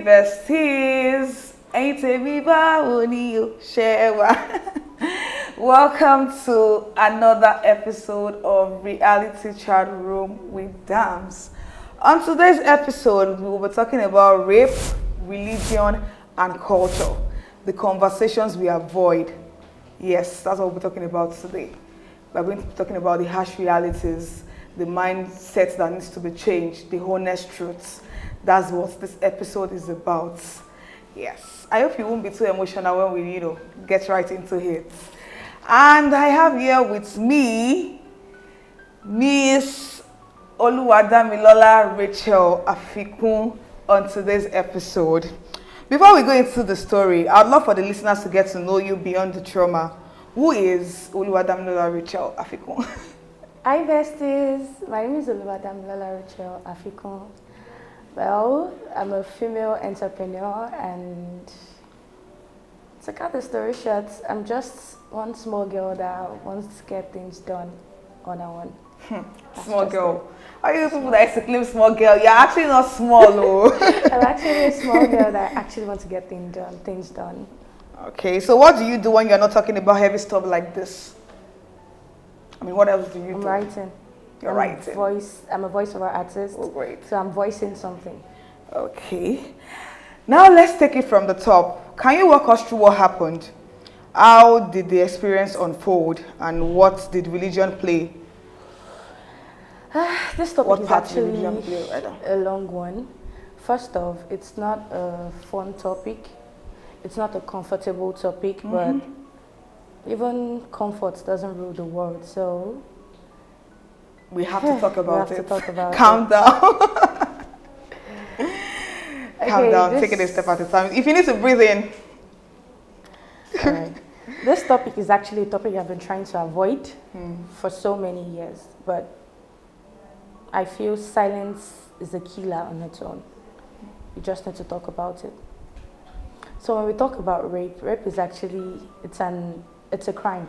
besties, ain't me only you share. Welcome to another episode of Reality Chat Room with Damz. On today's episode, we will be talking about rape, religion, and culture. The conversations we avoid. Yes, that's what we'll be talking about today. We're going to be talking about the harsh realities, the mindset that needs to be changed, the honest truths. That's what this episode is about. Yes. I hope you won't be too emotional when we, get right into it. And I have here with me Miss Oluwadamilola Rachel Afikun on today's episode. Before we go into the story, I'd love for the listeners to get to know you beyond the trauma. Who is Oluwadamilola Rachel Afikun? Hi besties, my name is Oluwadamilola Rachel Afikun. Well, I'm a female entrepreneur, and to cut the story short, I'm just one small girl that wants to get things done on her own. Small girl. Are you people that exclaim small girl? You're actually not small, though. I'm actually a small girl that actually wants to get things done. Okay, so what do you do when you're not talking about heavy stuff like this? I mean, what else do you do? I'm writing. You're writing. I'm a voiceover artist. Oh, great. So I'm voicing something. Okay. Now let's take it from the top. Can you walk us through what happened? How did the experience unfold, and what did religion play? This topic is actually a long one. First off, it's not a fun topic. It's not a comfortable topic, but even comfort doesn't rule the world. So we have to talk about it. Calm down. Calm down. Take it a step at a time. If you need to breathe in. All right. This topic is actually a topic I've been trying to avoid for so many years, but I feel silence is a killer on its own. You just need to talk about it. So when we talk about rape is actually, it's a crime.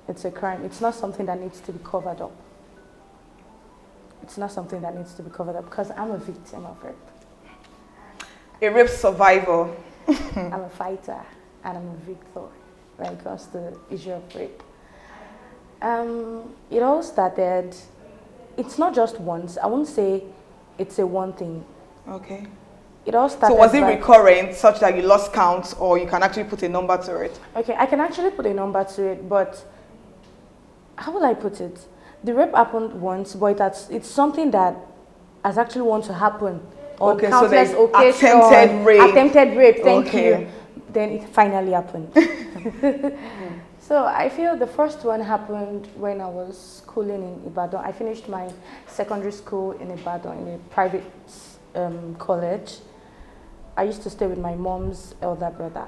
It's a crime. It's not something that needs to be covered up. It's not something that needs to be covered up because I'm a victim of rape. A rape survivor. I'm a fighter and I'm a victor when it comes to the issue of rape. It all started, it's not just once. I won't say it's a one thing. Okay. It all started. So was it recurrent such that you lost count, or you can actually put a number to it? Okay, I can actually put a number to it, but how will I put it? The rape happened once, but it's something that has actually want to happen on countless occasions. Attempted rape, thank you. Then it finally happened. So I feel the first one happened when I was schooling in Ibadan. I finished my secondary school in Ibadan in a private college. I used to stay with my mom's elder brother.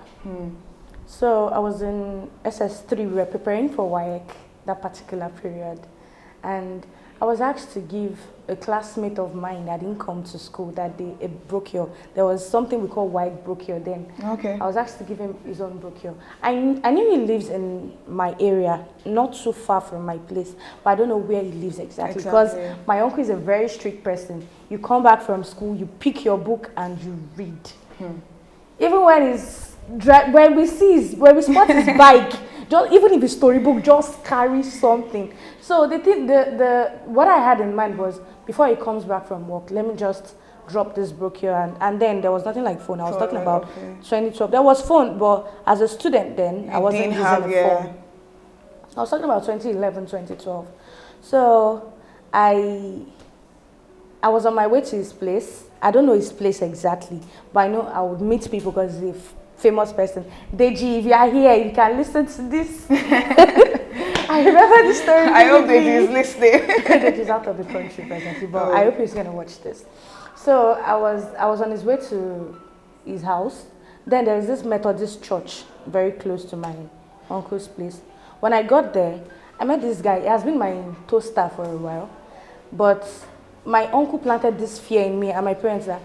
So I was in SS3, we were preparing for WAEC that particular period. And I was asked to give a classmate of mine that didn't come to school that day a brochure. There was something we call WAEC brochure then. Okay. I was asked to give him his own brochure. I knew he lives in my area, not too far from my place, but I don't know where he lives exactly. Because my uncle is a very strict person. You come back from school, you pick your book and you read. Even when we spot his bike, even if it's storybook, just carry something. So what I had in mind was, before he comes back from work, let me just drop this brochure. And then there was nothing like phone. I was talking about 2012. There was phone, but as a student then, I wasn't using a phone. I was talking about 2011, 2012. So I was on my way to his place. I don't know his place exactly, but I know I would meet people because he's a famous person. Deji, if you are here, you can listen to this. I remember the story. I hope Deji is listening. Deji's out of the country presently, but I hope he's going to watch this. So I was on his way to his house. Then there is this Methodist church very close to my uncle's place. When I got there, I met this guy. He has been my toaster for a while, but my uncle planted this fear in me and my parents that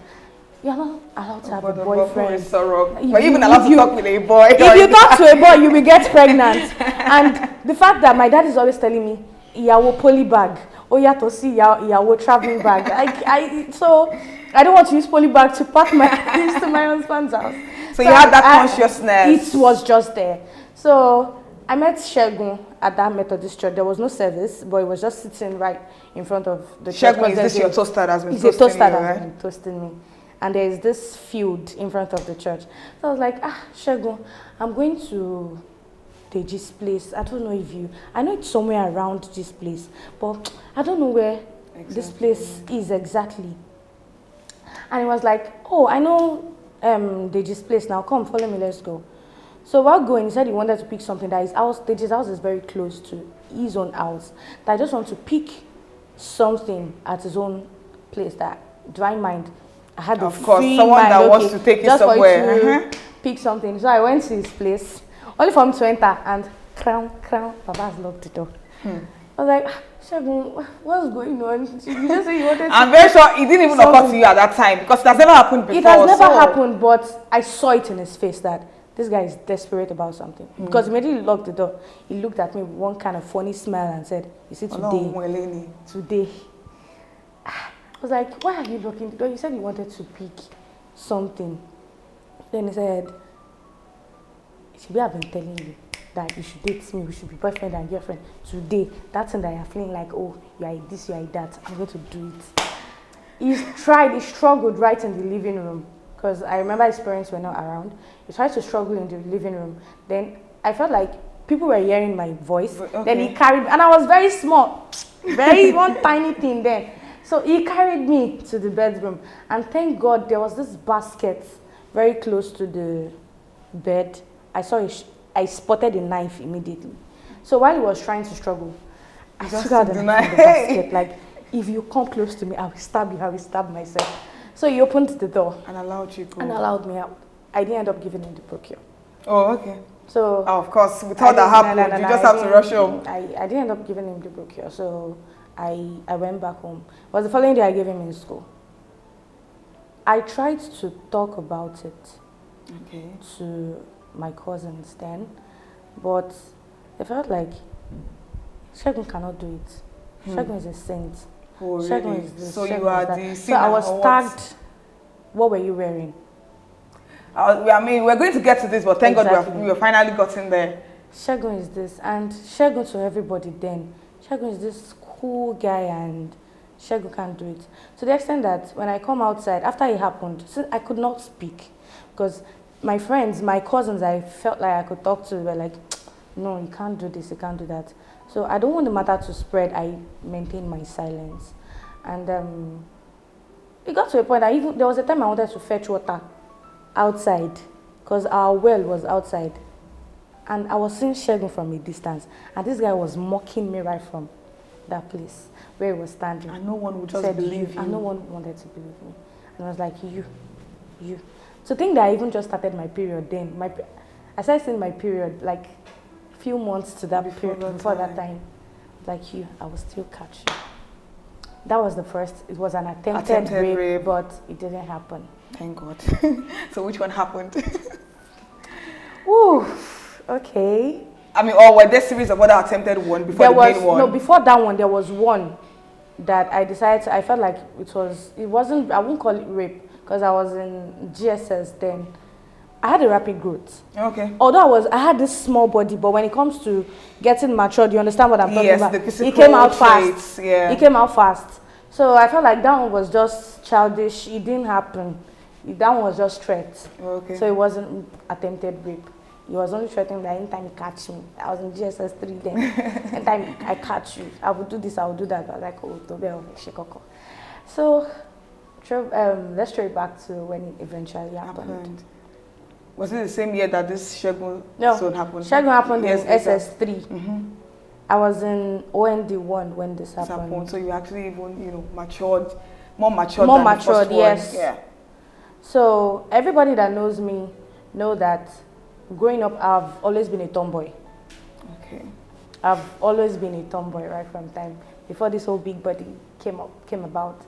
you're not allowed to have a boyfriend. But even allowed to talk with a boy. If you talk to a boy, you will get pregnant. And the fact that my dad is always telling me, ìyàwó poly bag. Oh yeah, to see ìyàwó traveling bag. So I don't want to use poly bag to pack my things to my husband's house. So you had that consciousness. It was just there. So I met Shegun at that Methodist church. There was no service, but it was just sitting right in front of the church. Shegun, is this your toaster that has been toasting toasting you, that right? has been toasting me. And there is this field in front of the church. So I was like, Shegun, I'm going to Deji's place. I don't know if I know it's somewhere around this place, but I don't know where this place is exactly. And he was like, oh, I know Deji's place now. Come, follow me, let's go. So while going, he said he wanted to pick something that his house, Deji's house is very close to his own house. That I just want to pick something at his own place. That, do I mind? I had the free someone mind, that wants to take you somewhere. Just for you to pick something. So I went to his place, only for him to enter, and crown, Baba's locked the door. I was like, Shegun, what's going on? You just say you wanted I'm very sure it didn't even occur to you at that time, because it has never happened before. It has never happened, but I saw it in his face that this guy is desperate about something. Because immediately he locked the door, he looked at me with one kind of funny smile and said, you see, today. I was like, why are you locking the door? You said you wanted to pick something. Then he said, Shibi, I've been telling you that you should date me, we should be boyfriend and girlfriend. Today, that thing that you're feeling like, oh, you are this, you are that, I'm going to do it. He struggled right in the living room. Because I remember his parents were not around. He tried to struggle in the living room. Then I felt like people were hearing my voice. Okay. Then he carried, and I was very small, one tiny thing then. So he carried me to the bedroom. And thank God there was this basket very close to the bed. I spotted a knife immediately. So while he was trying to struggle, I took out the knife from the basket. Like, if you come close to me, I will stab you, I will stab myself. So he opened the door. And allowed you to go. And allowed me out. I didn't end up giving him the procure. Oh, okay. So of course, with all that happened, you just have to rush home. I didn't end up giving him the procure. So I went back home. It was the following day I gave him in school. I tried to talk about it to my cousins then, but they felt like Shegun cannot do it. Shegun is a saint. Oh, really? Is this, so Shegun you are the So I was tagged. What were you wearing? I mean, we're going to get to this, but thank God we have finally gotten there. Shegun is this, and Shegun to everybody then. Shegun is this cool guy, and Shegun can't do it. To the extent that when I come outside, after it happened, I could not speak. Because my friends, my cousins, I felt like I could talk to, were like, no, you can't do this, you can't do that. So I don't want the matter to spread. I maintained my silence. And it got to a point that there was a time I wanted to fetch water outside because our well was outside. And I was seeing Shegun from a distance. And this guy was mocking me right from that place where he was standing. And no one would just believe you. And no one wanted to believe me. And I was like, you. So think that I even just started my period then. I started seeing my period like a few months to that period before that time. Like I will still catch you. That was the first. It was an attempted rape, but it didn't happen. Thank God. So which one happened? Ooh, okay. I mean, or were there series of other attempted one before the main one? No, before that one, there was one that I decided, I felt like it wasn't, I won't call it rape because I was in GSS then. I had a rapid growth. Okay. Although I had this small body, but when it comes to getting matured, you understand what I'm talking about? The physical it came out traits, fast. Yeah. It came out fast. So I felt like that one was just childish. It didn't happen. That one was just threat. Okay. So it wasn't attempted rape. He was only threatening that anytime he catch me. I was in GSS 3 then. Anytime I catch you, I will do this, I will do that. I was like, oh, Tobe, Shekoko. So let's trace back to when it eventually happened. Was it the same year that this Shegun zone happened? Shegun happened in SS3. I was in OND1 when this happened. So you actually even, matured, more matured than the first one. Yes. Yeah. So everybody that knows me know that growing up, I've always been a tomboy. Okay. I've always been a tomboy right from time before this whole big body came about.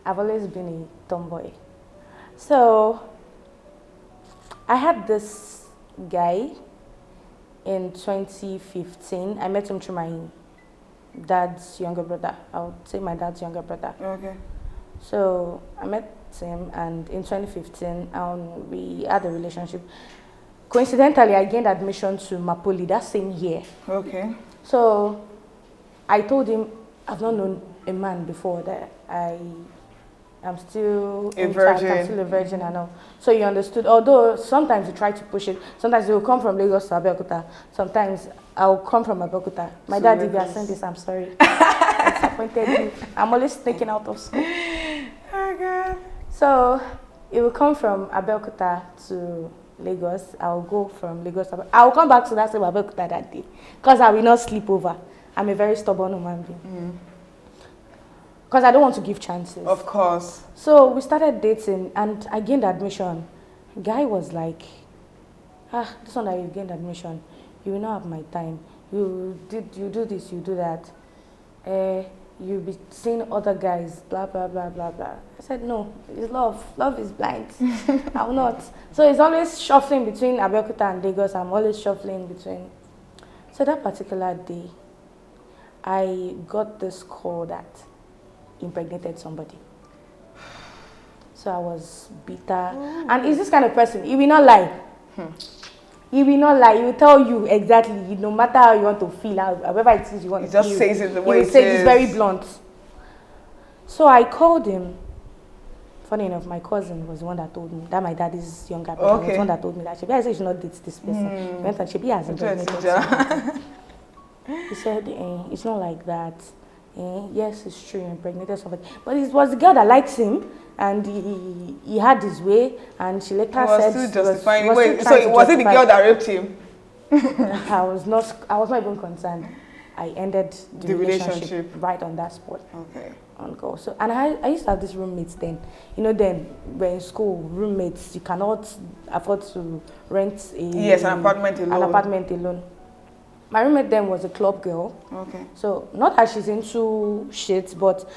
I've always been a tomboy. So I had this guy in 2015. I met him through my dad's younger brother. I would say my dad's younger brother. Okay. So I met him, and in 2015, we had a relationship. Coincidentally, I gained admission to Mapoli that same year. Okay. So I told him I've not known a man before, that I'm still a virgin. I'm still a virgin and all. So he understood. Although sometimes he tried to push it. Sometimes he will come from Lagos to Abeokuta. Sometimes I'll come from Abeokuta. My dad, if you are saying this, I'm sorry. I disappointed you. I'm always sneaking out of school. Oh God. So he will come from Abeokuta to Lagos. I'll go from Lagos to I'll come back to that same Abeokuta that day, because I will not sleep over. I'm a very stubborn human being. Because I don't want to give chances. Of course. So we started dating, and I gained admission. Guy was like, this one that you gained admission, you will not have my time. You do this, you do that. You'll be seeing other guys, blah, blah, blah, blah, blah. I said, no, it's love. Love is blind. I will not. So it's always shuffling between Abeokuta and Lagos. I'm always shuffling between. So that particular day, I got this call that impregnated somebody. So I was bitter. And he's this kind of person, he will not lie. He will not lie. He will tell you exactly, no matter how you want to feel, however it is you want to feel. He just says it the way it is. It's very blunt. So I called him. Funny enough, my cousin was the one that told me that my daddy's younger brother was the one that told me that Shebi, I said you should not date this person. He went and Shebi has impregnated. He said, it's not like that. Yes, it's true, impregnated somebody. But it was the girl that likes him, and he had his way, and she later said... He was still justifying. Wait, so was it the girl that raped him? I was not even concerned. I ended the relationship right on that spot. Okay. On go. So, and I used to have these roommates then. You know, then when in school, roommates, you cannot afford to rent an apartment alone. My roommate then was a club girl. Okay. So, not that she's into shit, but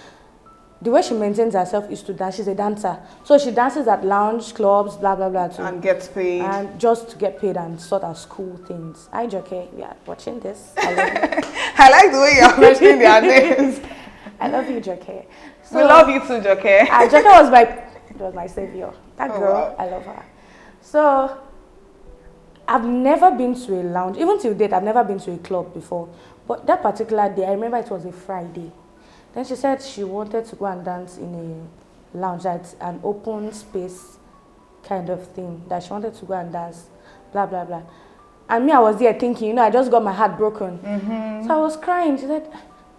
the way she maintains herself is to dance. She's a dancer. So, she dances at lounge, clubs, blah, blah, blah. And gets paid. And just to get paid and sort of school things. Hi, Joke. We are watching this. I love you. I like the way you're mentioning their names. I love you, Joke. So, we love you too, Joke. Joke was my savior. That girl, wow. I love her. So, I've never been to a lounge, even till date, I've never been to a club before. But that particular day, I remember it was a Friday. Then she said she wanted to go and dance in a lounge, that's an open space kind of thing, that she wanted to go and dance, blah, blah, blah. And me, I was there thinking, I just got my heart broken. So I was crying. She said,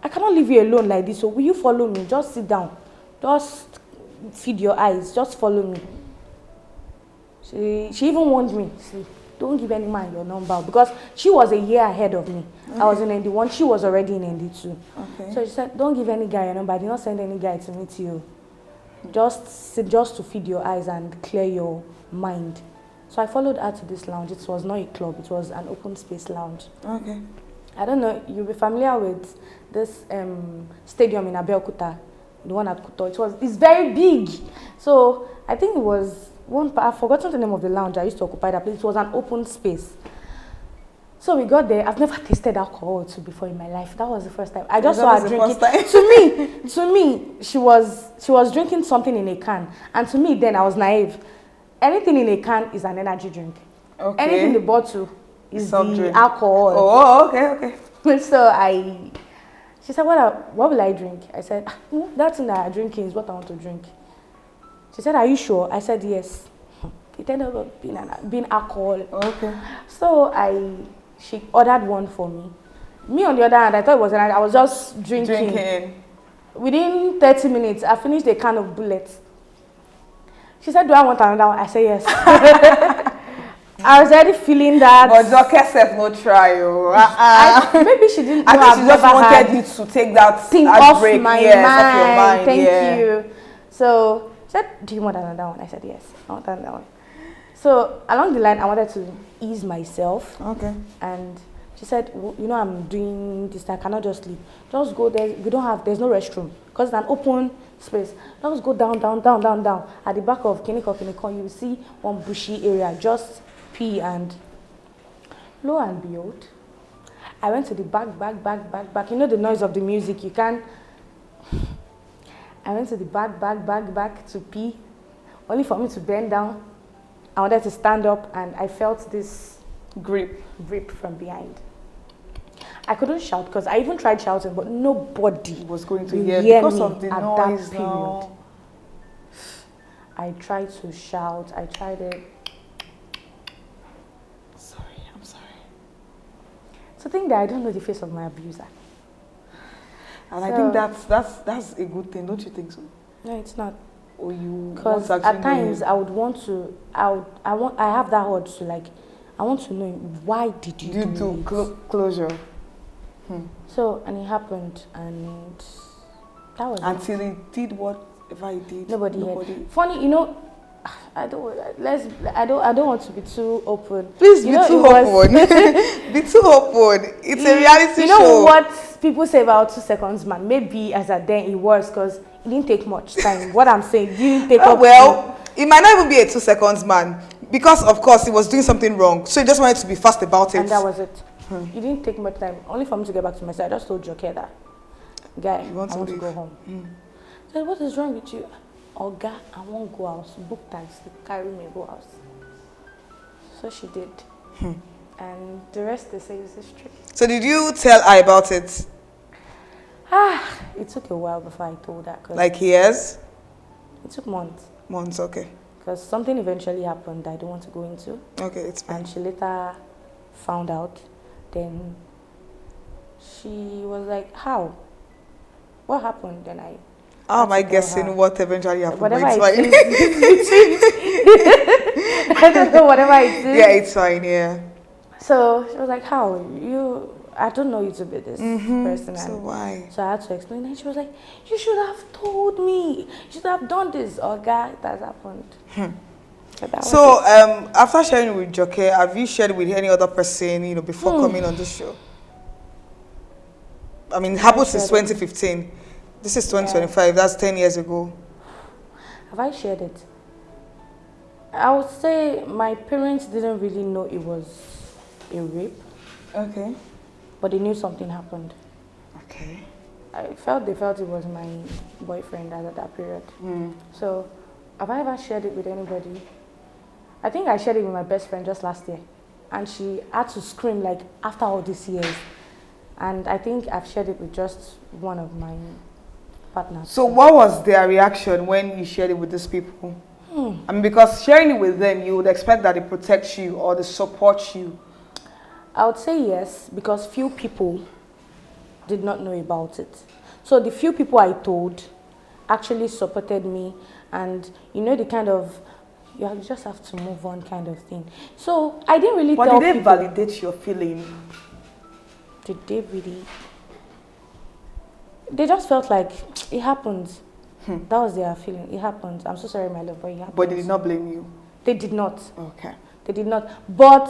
I cannot leave you alone like this, so will you follow me? Just sit down. Just feed your eyes. Just follow me. She even warned me, see, don't give any man your number, because she was a year ahead of me. Okay. I was in ND1, she was already in ND2. Okay. So she said, don't give any guy your number. I did not send any guy to meet you. Just to feed your eyes and clear your mind. So I followed her to this lounge. It was not a club, it was an open space lounge. Okay. I don't know, you'll be familiar with this stadium in Abeokuta, the one at Kuto. It's very big. So I think it was I've forgotten the name of the lounge I used to occupy that place. It was an open space. So we got there. I've never tasted alcohol too before in my life. That was the first time. I just saw her drinking. To me, she was drinking something in a can. And to me, then I was naive. Anything in a can is an energy drink. Okay. Anything in the bottle is the alcohol. Oh, okay. So she said, what will I drink? I said, that thing that I'm drinking is what I want to drink. She said, are you sure? I said, yes. It ended up being alcohol. Okay. So she ordered one for me. Me, on the other hand, I thought it was I was just drinking. Within 30 minutes, I finished a can of bullets. She said, do I want another one? I said, yes. I was already feeling that. But Joke said no trial. Maybe she didn't know. I think she just wanted you to take that thing off break. Off your mind. Thank you. So she said, do you want another one? I said, yes, I want another one. So along the line, I wanted to ease myself. Okay. And she said, I'm doing this, I cannot just leave. Just go there. There's no restroom because it's an open space. Just go down. At the back of Kiniko, you will see one bushy area. Just pee, and lo and behold, I went to the back. You know the noise of the music. You can't. I went to the back to pee, only for me to bend down. I wanted to stand up, and I felt this grip from behind. I couldn't shout because I even tried shouting, but nobody was going to hear because of the noise. Now. I tried to shout. I tried it. I'm sorry. To think that I don't know the face of my abuser. And I think that's a good thing, don't you think so? No, it's not. Or you? Because at times I would want to. I have that urge to like. I want to know why did you do it? Closure. So and it happened, and that was until it did whatever it did. Nobody heard. Funny, you know. I don't want to be too open. Please be too open. Be too open. It's a reality show. You know what people say about 2 seconds, man? Maybe as a then it was because it didn't take much time. What I'm saying, it didn't take up. Well, it might not even be a 2 seconds, man, because of course he was doing something wrong. So he just wanted to be fast about it. And that was it. It didn't take much time. Only for me to get back to my side. I just told Joke that, guy, I want to go home. I said, what is wrong with you? Oga, I won't go out. Book taxi, carry me, go out. So she did. And the rest they say is history. So did you tell her about it? It took a while before I told her. Like years? It took months. Months, okay. Because something eventually happened I don't want to go into. Okay, it's fine. And she later found out. Then she was like, how? What happened? Then I... How am I guessing what eventually happened? Whatever it's fine. I don't know, whatever it is. Yeah, it's fine, yeah. So she was like, how? I don't know you to be this person. So why? So I had to explain. And she was like, you should have told me. You should have done this. Oh, God, that's happened. So after sharing with Joke, have you shared with any other person, before coming on this show? I mean, it happened since 2015. This is 2025. That's 10 years ago. Have I shared it? I would say my parents didn't really know it was a rape. Okay. But they knew something happened. Okay. They felt it was my boyfriend at that period. So, have I ever shared it with anybody? I think I shared it with my best friend just last year. And she had to scream like after all these years. And I think I've shared it with just one of my partners. So what was their reaction when you shared it with these people? I mean, because sharing it with them, you would expect that they protect you or they support you. I would say yes, because few people did not know about it. So the few people I told actually supported me, and the kind of, you just have to move on kind of thing. So I didn't really tell people. But did they validate your feeling? Did they really? They just felt like it happened. That was their feeling. It happened. I'm so sorry, my love, but it happened. But they did not blame you? They did not. Okay. They did not. But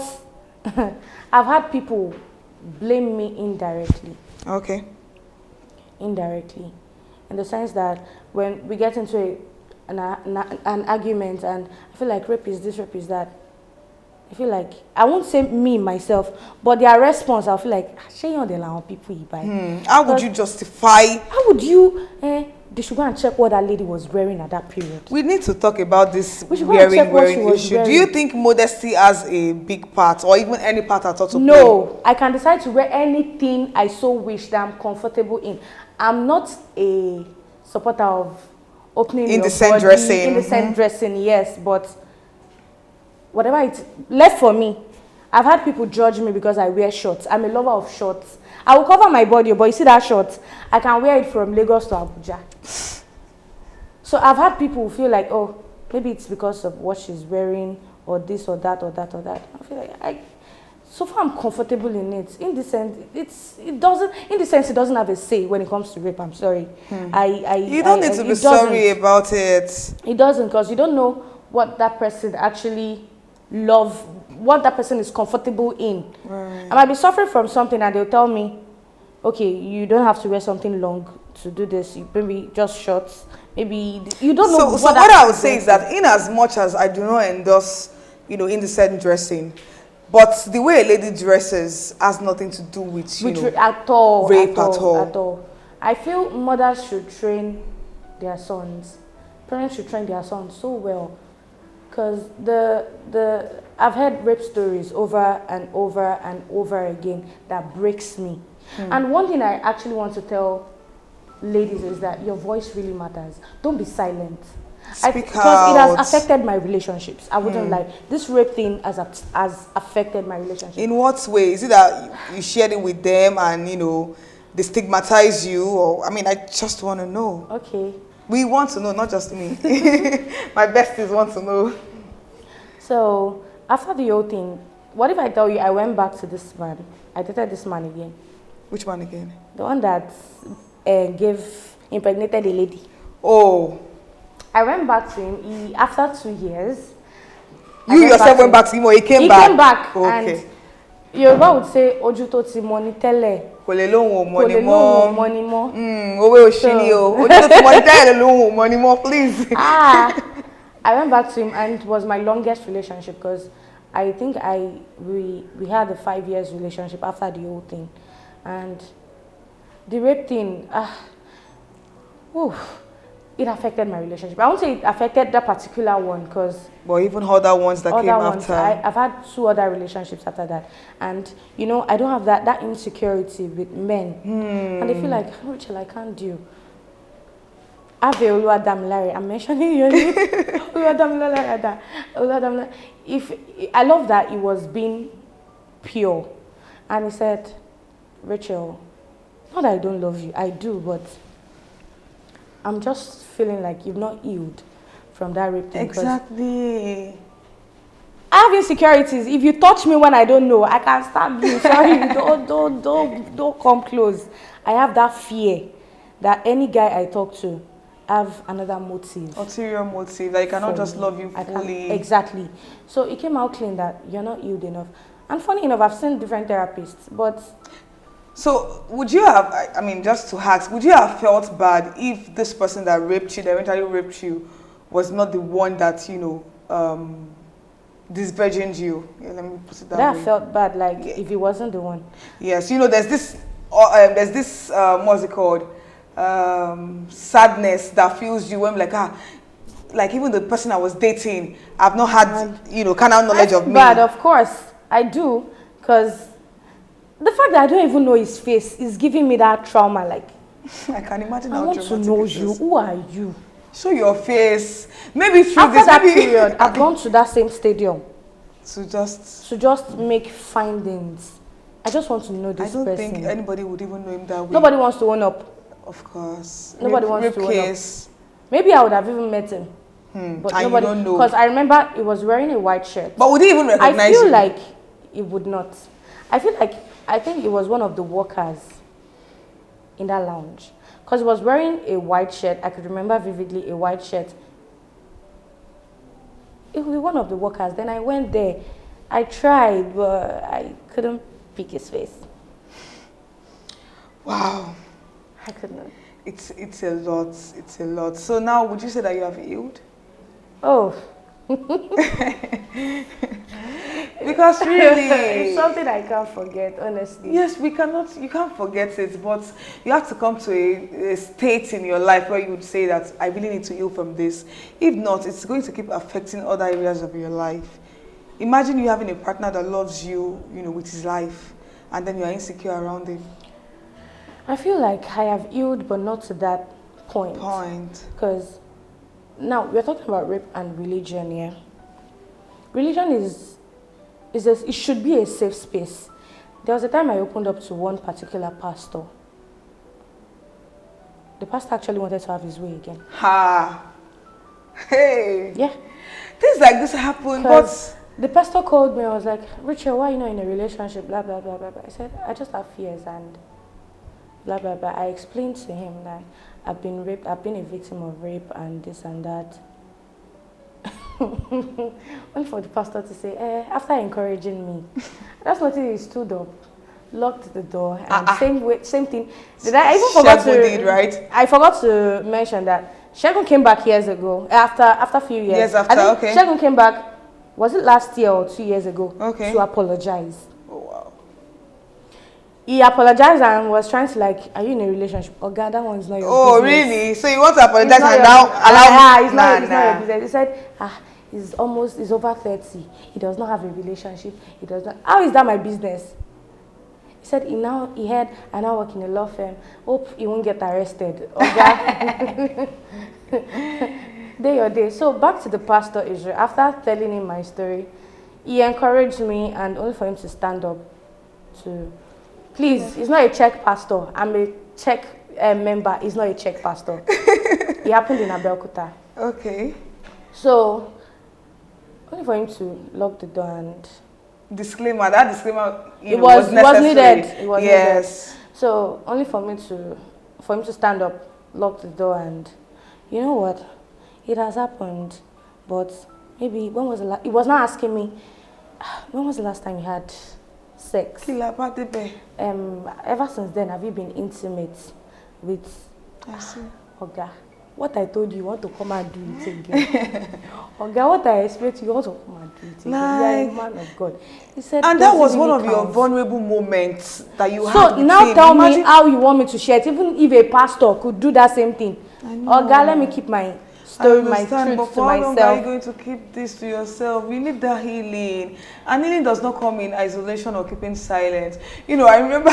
I've had people blame me indirectly. Okay. Indirectly. In the sense that when we get into an argument and I feel like rape is this, rape is that, I feel like, I won't say me, myself, but their response, I'll feel like, people you buy. How would you justify? How would you, they should go and check what that lady was wearing at that period. We need to talk about this wearing issue. Do you think modesty has a big part or even any part at all to play? No, I can decide to wear anything I so wish that I'm comfortable in. I'm not a supporter of opening indecent your body, dressing. Indecent dressing, yes, but whatever it's left for me. I've had people judge me because I wear shorts. I'm a lover of shorts. I will cover my body, but you see that short, I can wear it from Lagos to Abuja. So I've had people who feel like, oh, maybe it's because of what she's wearing, or this or that or that or that. I feel like so far I'm comfortable in it. Indecent, it doesn't have a say when it comes to rape. I'm sorry. You don't need to be sorry about it. It doesn't, because you don't know what that person actually loves, what that person is comfortable in. Right. I might be suffering from something and they'll tell me, okay, you don't have to wear something long to do this. You maybe just shorts. Maybe you don't know. So what I would say is that in as much as I do not endorse, indecent dressing, But the way a lady dresses has nothing to do with, at all, rape at all. I feel mothers should train their sons. Parents should train their sons so well. Because I've heard rape stories over and over and over again that breaks me. And one thing I actually want to tell ladies is that your voice really matters. Don't be silent. Speak because it out. has affected my relationships. I wouldn't lie. This rape thing has affected my relationship. In what way? Is it that you shared it with them and, they stigmatize you? Or, I just want to know. Okay. We want to know, not just me. My besties want to know. So, after the whole thing, what if I tell you I went back to this man? I dated this man again. Which man again? The one that impregnated a lady. Oh. I went back to him. After 2 years. You yourself went back to him or he came back? He came back. Okay. And Yoruba would say, Oju to ti money tele. Kò lè lóhùn money money more. Owó òṣìní o. Oju to ti money tele lóhùn money more, please. I went back to him and it was my longest relationship because I think we had a 5 years relationship after the whole thing. And the rape thing, it affected my relationship. I won't say it affected that particular one because... But even other ones that came after. I've had 2 other relationships after that. And, I don't have that insecurity with men. And they feel like, Rachel, I can't deal. Oluwadamilola, I'm mentioning your name. Oluwadamilola. I love that it was being pure. And he said, Rachel, not that I don't love you, I do, but I'm just feeling like you've not healed from that rape thing. Exactly. I have insecurities. If you touch me when I don't know, I can stab you. Sorry, don't come close. I have that fear that any guy I talk to have another motive. Ulterior motive, that you cannot just love you fully. Exactly. So it came out clean that you're not healed enough. And funny enough, I've seen different therapists, but... So, would you have, just to ask, would you have felt bad if this person that raped you, that eventually raped you, was not the one that, disvirgined you? Yeah, let me put it that way. That felt bad, if he wasn't the one. Yes, there's this, what's it called? Sadness that fills you when like even the person I was dating, I've not had, carnal knowledge of me. But of course, I do, because the fact that I don't even know his face is giving me that trauma. I can imagine I how want to know you. Who are you? Show your face. Maybe through after this. That period, I've gone to that same stadium to just make findings. I just want to know this person. I don't think anybody would even know him that way. Nobody wants to own up. Of course. Nobody wants to own up. Maybe I would have even met him. But and nobody, you don't know. Because I remember he was wearing a white shirt. But would he even recognize you? I feel like he would not. I think he was one of the workers in that lounge. Because he was wearing a white shirt. I could remember vividly a white shirt. It was one of the workers. Then I went there. I tried, but I couldn't pick his face. Wow. I could not. It's a lot. It's a lot. So now, would you say that you have healed? Oh. Because really, it's something I can't forget, honestly. Yes, you can't forget it, but you have to come to a state in your life where you would say that I really need to heal from this. If not, it's going to keep affecting other areas of your life. Imagine you having a partner that loves you, with his life, and then you are insecure around him. I feel like I have healed, but not to that point. Because now we're talking about rape and religion here. Religion it should be a safe space. There was a time I opened up to one particular pastor. The pastor actually wanted to have his way again. Hey. Yeah. Things like this happen, but the pastor called me. I was like, Richard, why are you not in a relationship? Blah blah blah blah blah. I said, I just have fears and blah blah blah. I explained to him that I've been raped. I've been a victim of rape and this and that. Only for the pastor to say, after encouraging me, that's what he stood up, locked the door, and same thing. I even forgot to right? I forgot to mention that Shegun came back years ago. After a few years. Years after, okay. Shegun came back was it last year or 2 years ago, Okay. to apologize. Oh, wow. He apologized and was trying to like, are you in a relationship? Oh God, that one's not your Oh, business. really? So you want to apologize It's not and your- now allow it's not your business. He said, he's over 30. He does not have a relationship. He does not. How is that my business? He said he had, I now work in a law firm. Hope he won't get arrested. Okay. Day or day. So back to the pastor issue. After telling him my story, he encouraged me, and only for him to stand up to, please, he's not a Czech pastor. I'm a Czech member. He's not a Czech pastor. It happened in Abeokuta. Okay. So, only for him to lock the door and... Disclaimer, that disclaimer It was needed. It was yes. needed. So, only for him to stand up, lock the door, and you know what? It has happened, but maybe when was the last... He was not asking me, when was the last time you had sex? Ever since then, have you been intimate with... I see. Oga, what I told you, you want to come and do it again. Oga, what I expect you want to come and do it again. You are a man of God. He said, and that was one of your vulnerable moments that you had. So now tell me how you want me to share it, even if a pastor could do that same thing. Oga, let me keep my story, my truth to how long are you myself. going to keep this to yourself? You need that healing. And healing does not come in isolation or keeping silent. You know, I remember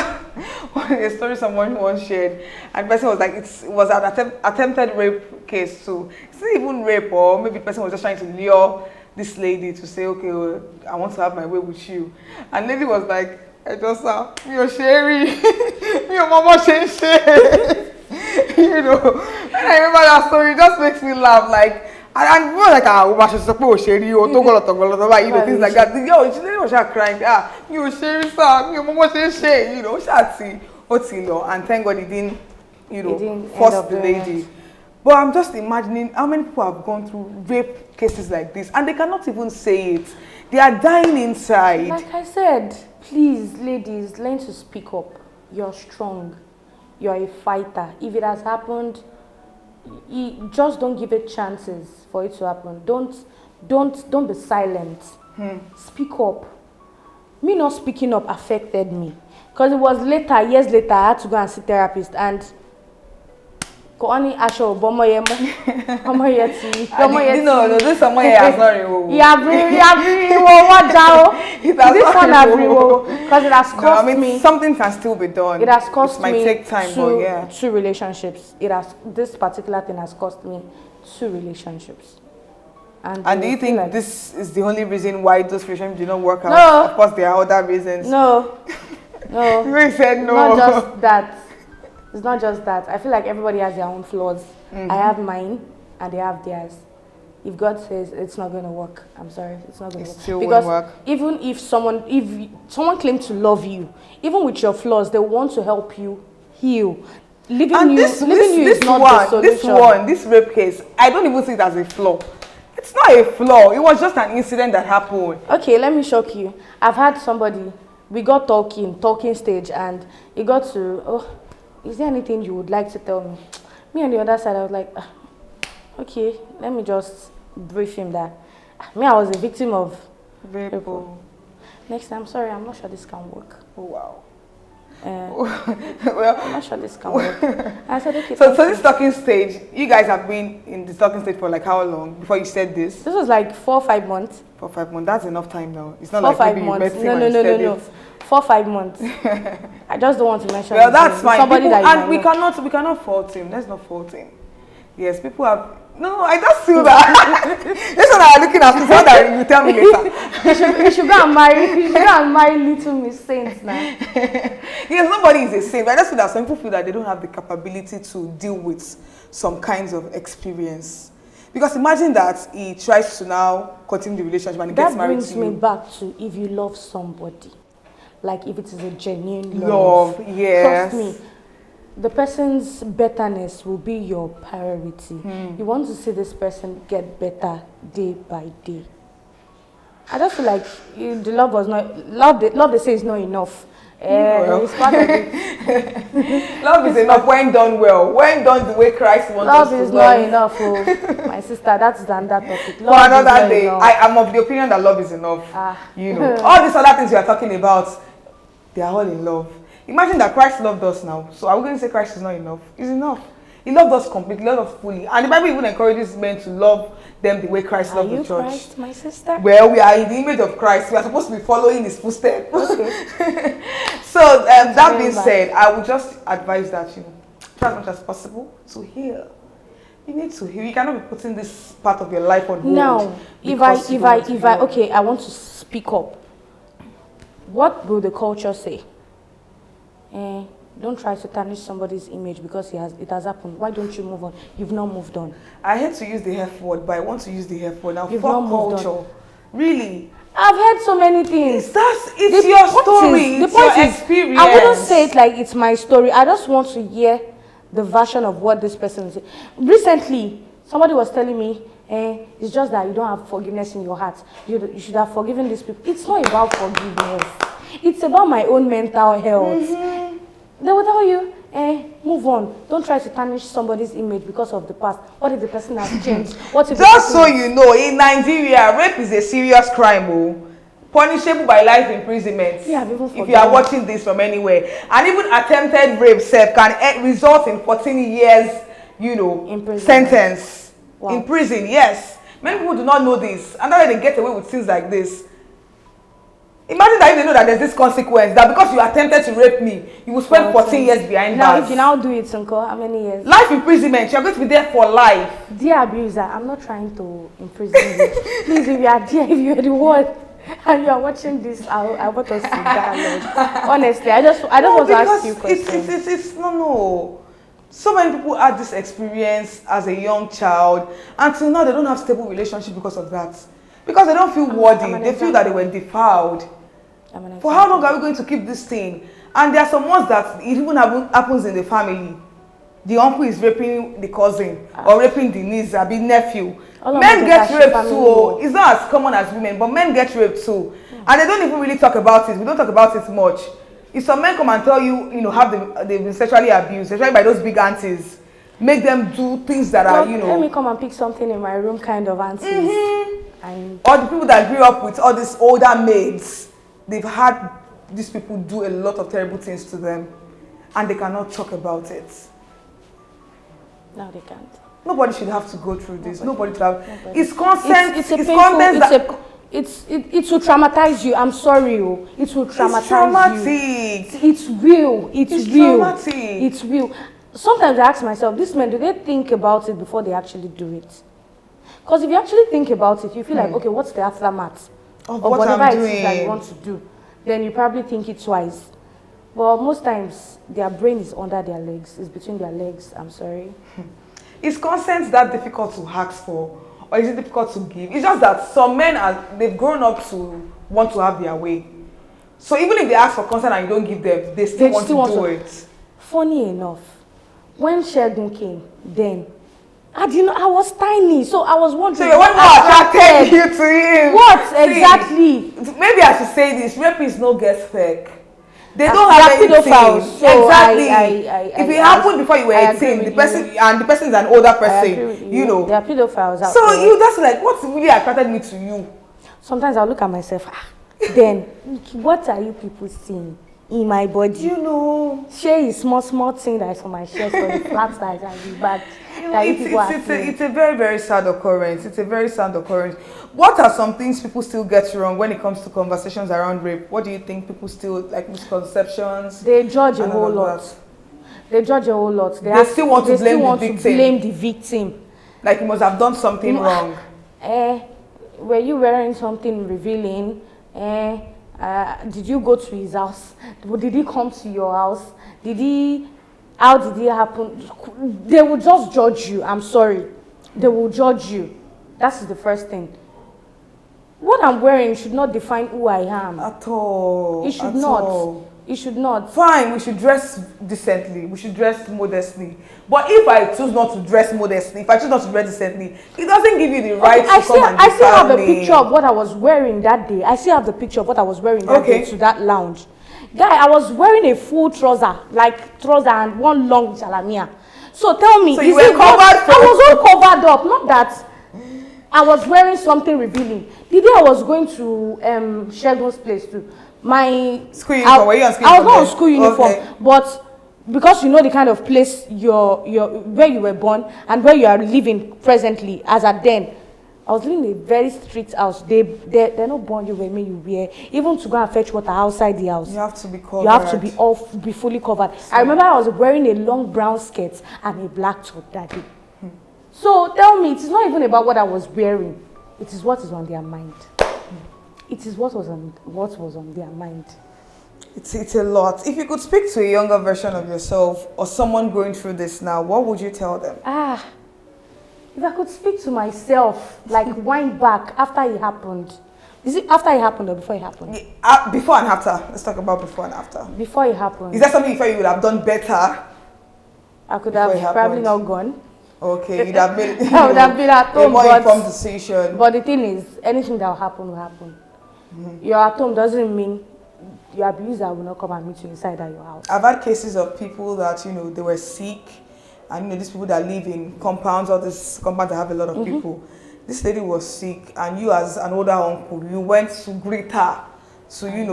a story someone once shared, and the person was like, it was an attempted rape case too. It's not even rape, or maybe the person was just trying to lure this lady to say, okay, well, I want to have my way with you. And the lady was like, I just saw, you're Sherry, your mama share. You know, when I remember that story, it just makes me laugh. Like, and more like, woman should support Sherry or Togolo, you know, things like that. Yo, she was crying, you Sherry, sir, your mama share, you know, Shati, Otilo, and thank God he didn't, you know, force the lady. But I'm just imagining how many people have gone through rape cases like this, and they cannot even say it. They are dying inside. Like I said, please, ladies, learn to speak up. You're strong. You're a fighter. If it has happened, just don't give it chances for it to happen. Don't be silent. Speak up. Me not speaking up affected me, because it was later, years later, I had to go and see a therapist, and no, this someone here has not removed. This one has removed, because it has cost me. Something can still be done. It has cost me. It might take time, two relationships. This particular thing has cost me 2 relationships. And do you think like, this is the only reason why those relationships did not work out? No. Of course, there are other reasons. No. You said no. Not just that. It's not just that. I feel like everybody has their own flaws. I have mine, and they have theirs. If God says it's not going to work, I'm sorry, it's not going to work. Still won't work. Even if someone claims to love you, even with your flaws, they want to help you heal. Leaving you is not the solution. This rape case, I don't even see it as a flaw. It's not a flaw. It was just an incident that happened. Okay, let me shock you. I've had somebody, we got talking stage, and it got to, is there anything you would like to tell me? Me on the other side, I was like, okay, let me just brief him that me, I was a victim of rape. Next time, sorry, I'm not sure this can work. Oh, wow. Well, I'm not sure this can work. I said, okay. So this talking stage, you guys have been in the talking stage for like how long before you said this? This was like 4 or 5 months. 4 or 5 months. That's enough time now. It's not 4 or like 5 maybe months. you met him and No. 4 or 5 months. I just don't want to mention. Well, that's fine. Somebody People, that and we cannot fault him. Let's not fault him. Yes, people have. No, I just feel that. This one I'm looking at. Before that, you tell me later. You should go and marry. You should go and marry little Miss Saints now. Yes, nobody is a saint. But I just feel that some people feel that they don't have the capability to deal with some kinds of experience. Because imagine that he tries to now continue the relationship and he gets married to you. That brings me back to if you love somebody, like if it is a genuine love. Yes. Trust me. The person's betterness will be your priority. You want to see this person get better day by day. I just feel like the love was not love. They say is not enough. It's part of it. Love is enough when done well. When done the way Christ wants us to Love is love. not enough, oh. My sister, that's another topic. For another day, I am of the opinion that love is enough. You know, all these other things we are talking about, they are all in love. Imagine that Christ loved us now. So are we going to say Christ is not enough? It's enough. He loved us completely, loved us fully. And the Bible even encourages men to love them the way Christ loved the church. Christ, my sister? Well, we are in the image of Christ. We are supposed to be following his footsteps. Okay. So that being said, I would just advise that, you know, try as much as possible to heal. You need to heal. You cannot be putting this part of your life on hold. Now, if I okay, I want to speak up. What will the culture say? Don't try to tarnish somebody's image because it has happened. Why don't you move on? You've not moved on. I hate to use the F word, but I want to use the F word now. You've fuck not moved culture. On. Really? I've heard so many things. It's your story. It's your experience. I wouldn't say it like it's my story. I just want to hear the version of what this person is saying. Recently, somebody was telling me, it's just that you don't have forgiveness in your heart. You should have forgiven these people. It's not about forgiveness. It's about my own mental health. They will tell you, move on. Don't try to tarnish somebody's image because of the past. What if the person has changed? What if just so you know, in Nigeria, rape is a serious crime, punishable by life imprisonment. Yeah, if you are watching this from anywhere. And even attempted rape can result in 14 years, you know, sentence. Wow. In prison, yes. Many people do not know this. And that's why they get away with things like this. Imagine that if they know that there's this consequence, that because you attempted to rape me, you will spend 14 years behind bars. Now, if you now do it, Sunko, how many years? Life imprisonment. You're going to be there for life. Dear abuser, I'm not trying to imprison you. Please, if you are there, if you are the one, and you are watching this, I want us to dialogue. Honestly, I just want to ask you a question. It's no. So many people had this experience as a young child. Until now, they don't have stable relationship because of that. Because they don't feel worthy. They feel that they were defiled. For how long are we going to keep this thing? And there are some ones that it even happens in the family. The uncle is raping the cousin or raping the niece or the nephew. Men get raped too. It's not as common as women, but men get raped too. And they don't even really talk about it. We don't talk about it much. If some men come and tell you, they've been sexually abused, especially by those big aunties, make them do things that are, Let me come and pick something in my room kind of aunties. Or the people that grew up with all these older maids, they've had these people do a lot of terrible things to them, and they cannot talk about it. No, they can't. Nobody should have to go through this. Nobody should have. It's consent. It will traumatize you. I'm sorry, it will traumatize you. It's real. It's real. Traumatic. It's real. Sometimes I ask myself, these men, do they think about it before they actually do it? Because if you actually think about it, you feel like, okay, what's the aftermath of whatever it is that you want to do? Then you probably think it twice. But most times, their brain is under their legs. It's between their legs. I'm sorry. Is consent that difficult to ask for? Or is it difficult to give? It's just that some men, they've grown up to want to have their way. So even if they ask for consent and you don't give them, they still want to do it. Funny enough, when Shegun came, then, I was tiny, so I was wondering. So what attracted you to him? What exactly? Maybe I should say this: rapists no get fake. They don't have anything. So exactly. If it happened before you were 18, the person is an older person. They are pedophiles out so there. You just like, what really attracted me to you? Sometimes I'll look at myself. Then, what are you people seeing in my body? Share is small thing that is on my chest or the flat that is bad. It's a very, very sad occurrence. It's a very sad occurrence. What are some things people still get wrong when it comes to conversations around rape? What do you think people still, like misconceptions? They judge a whole lot. They judge a whole lot. They still want to blame the victim. Like he must have done something wrong. Were you wearing something revealing? Did you go to his house? Did he come to your house? How did it happen? They will just judge you. I'm sorry. They will judge you. That's the first thing. What I'm wearing should not define who I am. At all. It should not. It should not. Fine, we should dress decently. We should dress modestly. But if I choose not to dress modestly, if I choose not to dress decently, it doesn't give you the right to come and I still have a picture of what I was wearing that day. I still have the picture of what I was wearing that day to that lounge. Guy, I was wearing a full trouser and one long jalamia. So tell me, so you were covered? I was all covered up. Not that I was wearing something revealing. The day I was going to Shegun's place too, my school uniform. Were you on school uniform? I was not on school uniform, but because you know the kind of place where you were born and where you are living presently as at then, I was living in a very strict house. They're not born you where you wear. Even to go and fetch water outside the house, you have to be covered. You have to be fully covered. So, I remember I was wearing a long brown skirt and a black top that day. So tell me, it is not even about what I was wearing. It is what is on their mind. It is what was on their mind. It's a lot. If you could speak to a younger version of yourself or someone going through this now, what would you tell them? If I could speak to myself, like wind back after it happened. Is it after it happened or before it happened? Before and after. Let's talk about before and after. Before it happened. Is there something you felt you would have done better? I could have probably not gone. Okay, you'd have made I would have been at home, a more informed decision. But the thing is, anything that will happen will happen. You're at home doesn't mean your abuser will not come and meet you inside your house. I've had cases of people that, they were sick, and these people that live in compounds or this compound that have a lot of people. This lady was sick, and you as an older uncle, you went to greet her. So, and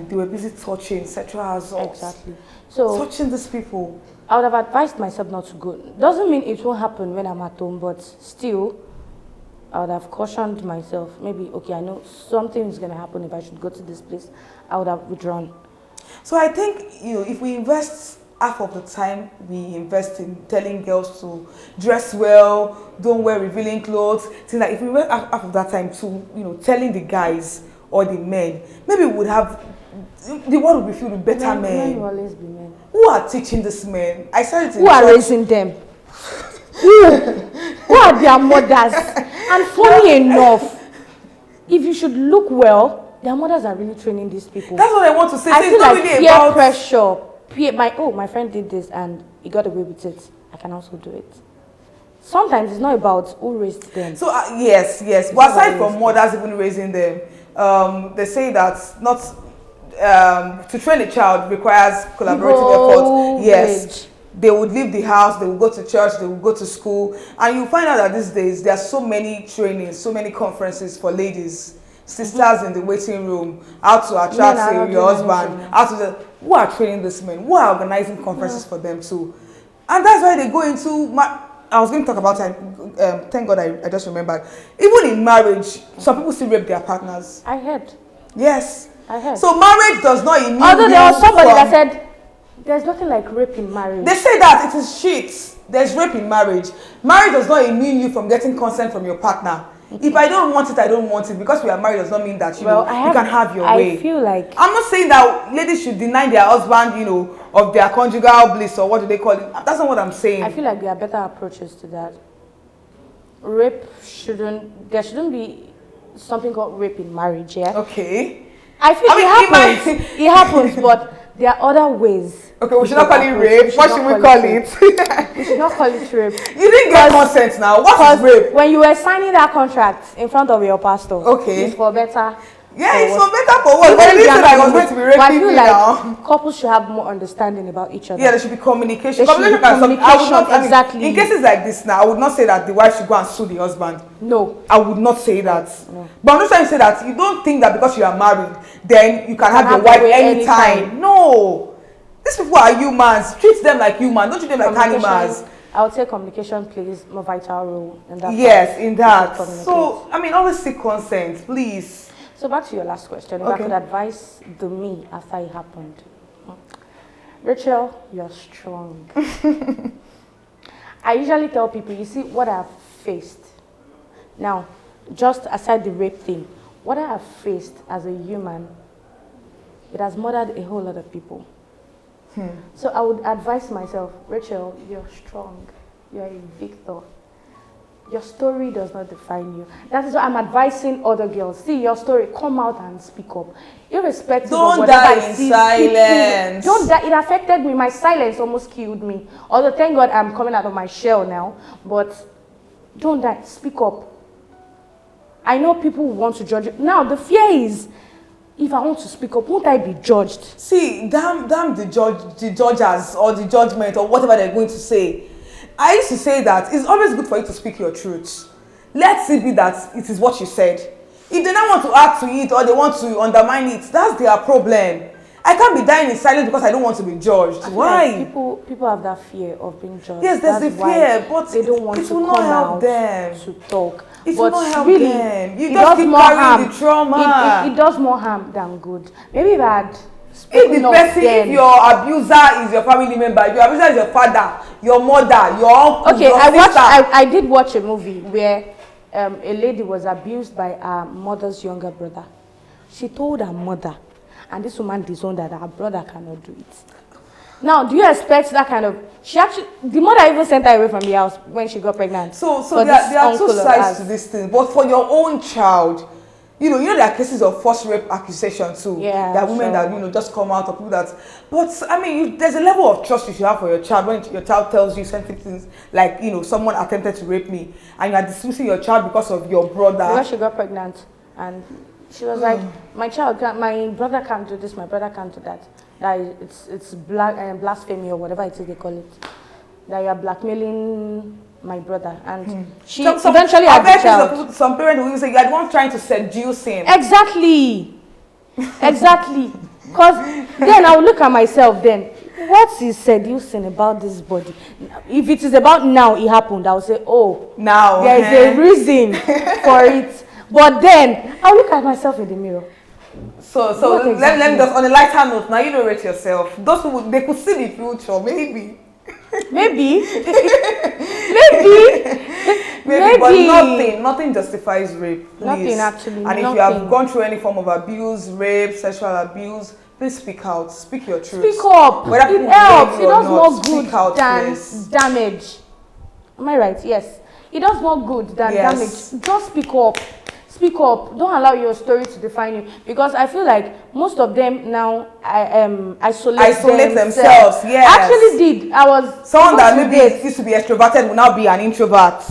they were busy touching sexual assault. Exactly. So touching these people. I would have advised myself not to go. Doesn't mean it won't happen when I'm at home, but still, I would have cautioned myself. Maybe, okay, I know something is going to happen if I should go to this place. I would have withdrawn. So I think, if we invest half of the time, we invest in telling girls to dress well, don't wear revealing clothes. Things like if we invest half of that time to, telling the guys or the men, maybe we would have, the world would be filled with better men. Men will always be men. Who are teaching these men? I started to Who are raising them? Who are their mothers? And funny enough, if you should look well, their mothers are really training these people. That's what I want to say. I so feel like really peer about pressure. My friend did this and he got away with it. I can also do it. Sometimes it's not about who raised them. So yes. But aside from mothers even raising them, they say that to train a child requires collaborative effort. Yes. They would leave the house, they would go to church, they would go to school, and you find out that these days there are so many trainings, so many conferences for ladies, sisters in the waiting room, how to attract your husband, who are training these men, who are organizing conferences for them too. And that's why they go into, I was going to talk about it, thank God I just remembered, even in marriage, some people still rape their partners. I heard. Yes. I heard. So marriage does not immune although there was somebody that said, there's nothing like rape in marriage. They say that it is shit. There's rape in marriage. Marriage does not immune you from getting consent from your partner. If I don't want it, I don't want it. Because we are married does not mean that you can have your way. I feel like I'm not saying that ladies should deny their husband, of their conjugal bliss, or what do they call it. That's not what I'm saying. I feel like there are better approaches to that. There shouldn't be something called rape in marriage, yeah? Okay. I feel it happens, but there are other ways. Okay, we should not call it rape. What should we call it? We should not call it rape. You didn't get consent now. What is rape? When you were signing that contract in front of your pastor, it's for better. Yeah, it's for better for what? But I didn't say that I was going to be raping I feel you like now. couples should have more understanding about each other. Yeah, there should be communication. Exactly. In cases like this now, I would not say that the wife should go and sue the husband. No. I would not say that. No. But I'm just trying to say that you don't think that because you are married, then you can have your wife anytime. No. These people are humans. Treat them like humans. Don't treat them like animals. I would say communication plays a more vital role in that. Yes, in that. So, always seek consent, please. So back to your last question. If I could advise the me after it happened. Rachel, you're strong. I usually tell people, you see what I've faced. Now, just aside the rape thing, what I have faced as a human, it has murdered a whole lot of people. So I would advise myself, Rachel, you're strong. You're a victor. Your story does not define you. That is what I'm advising other girls. See your story, come out and speak up. Irrespective of whatever die in silence. Don't die. It affected me. My silence almost killed me. Although thank God I'm coming out of my shell now. But don't die. Speak up. I know people want to judge you. Now the fear is, if I want to speak up, won't I be judged? See, damn the judges or the judgment or whatever they're going to say. I used to say that it's always good for you to speak your truth. Let it be that it is what you said. If they don't want to add to it or they want to undermine it, that's their problem. I can't be dying in silence because I don't want to be judged. Why? Like people have that fear of being judged. Yes, there's the fear, but they don't want to come out to talk. It will not help really, them. You just keep carrying the trauma. It does more harm than good. Maybe if I had if your abuser is your family member, if your abuser is your father, your mother, your uncle, okay, your sister. I did watch a movie where a lady was abused by her mother's younger brother. She told her mother, and this woman disowned that her brother cannot do it. Now, do you expect that kind of... the mother even sent her away from the house when she got pregnant. So there are two sides to this thing. But for your own child, you know there are cases of forced rape accusation too. Yeah, there are women that just come out, or people that... But I mean, there's a level of trust you should have for your child when your child tells you something things like, someone attempted to rape me, and you are dismissing your child because of your brother. Because she got pregnant, and she was like, my brother can't do this, my brother can't do that. That it's blasphemy or whatever it is they call it. That you are blackmailing my brother, and she eventually had the child. Some parents will say you are the one trying to seduce him. Exactly. Because then I will look at myself. Then what is seducing about this body? If it is about now it happened, I will say, oh, now there is a reason for it. But then I'll look at myself in the mirror. So exactly? let me just, on a lighter note, now you don't rate yourself. Those people, they could see the future, maybe. Maybe, but nothing justifies rape. Please. Nothing actually. And if you have gone through any form of abuse, rape, sexual abuse, please speak out. Speak your truth. Speak up. It helps. It does more good than damage. Am I right? Yes. It does more good than damage. Just speak up. Speak up. Don't allow your story to define you, because I feel like most of them now isolate themselves. Yes. I actually did. I was someone that maybe used to be extroverted will now be an introvert.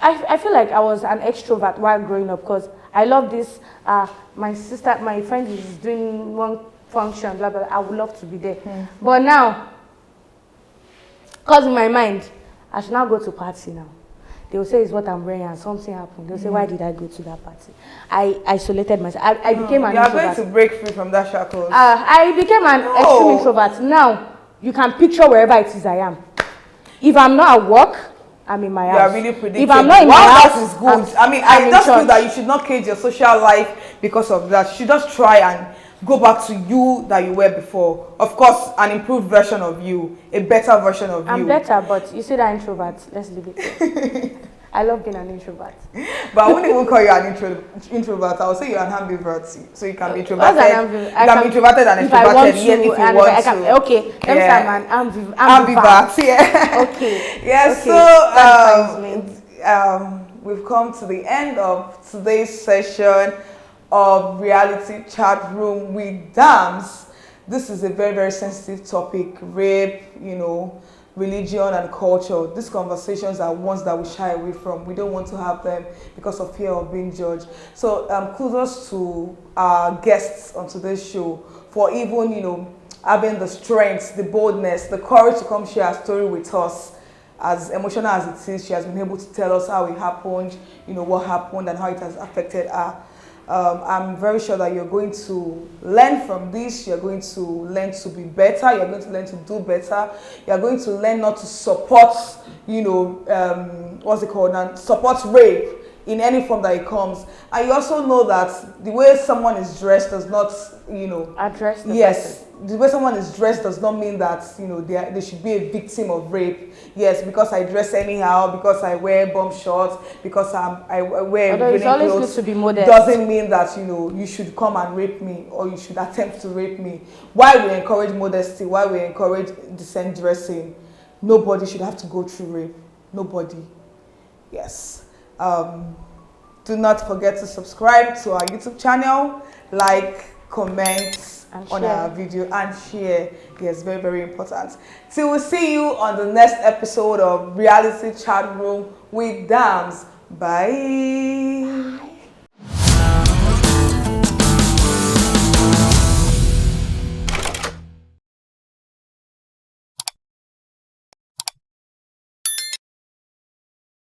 I feel like I was an extrovert while growing up, because I love this. My friend is doing one function, blah blah. I would love to be there, but now, because in my mind, I should now go to party now. They will say it's what I'm wearing and something happened. They'll say, why did I go to that party? I isolated myself. I became an introvert. You are going to break free from that shackles. I became an extreme introvert. Now, you can picture wherever it is I am. If I'm not at work, I'm in my house. You are really predictable. If I'm not in my house, that is good. I just feel that you should not cage your social life because of that. You should just try and go back to you that you were before. Of course, an improved version of you, a better version of you. I'm better, but you said I'm introvert. Let's leave it. I love being an introvert. But I wouldn't even call you an introvert. I would say you're an ambivert. So you can be introverted. You can be introverted and extroverted if you want to. Okay, let me say I'm an ambivert. Yeah. Okay. Yeah. Okay. So we've come to the end of today's session of Reality Chat Room with Damz. This is a very, very sensitive topic: rape, religion and culture. These conversations are ones that we shy away from. We don't want to have them because of fear of being judged. So kudos to our guests on today's show for even having the strength, the boldness, the courage to come share her story with us. As emotional as it is, she has been able to tell us how it happened, what happened and how it has affected her. I'm very sure that you're going to learn from this. You're going to learn to be better. You're going to learn to do better. You're going to learn not to support, what's it called now? Support rape in any form that it comes. And you also know that the way someone is dressed does not, address the person. The way someone is dressed does not mean that, they should be a victim of rape. Yes, because I dress anyhow, because I wear bomb shorts, because I wear it's always good to be modest. Doesn't mean that, you should come and rape me or you should attempt to rape me. Why we encourage modesty, why we encourage decent dressing, nobody should have to go through rape. Nobody. Yes. Do not forget to subscribe to our YouTube channel, like, comment on our video and share. Yes, very, very important. Till we'll see you on the next episode of Reality Chat Room with Damz. Bye.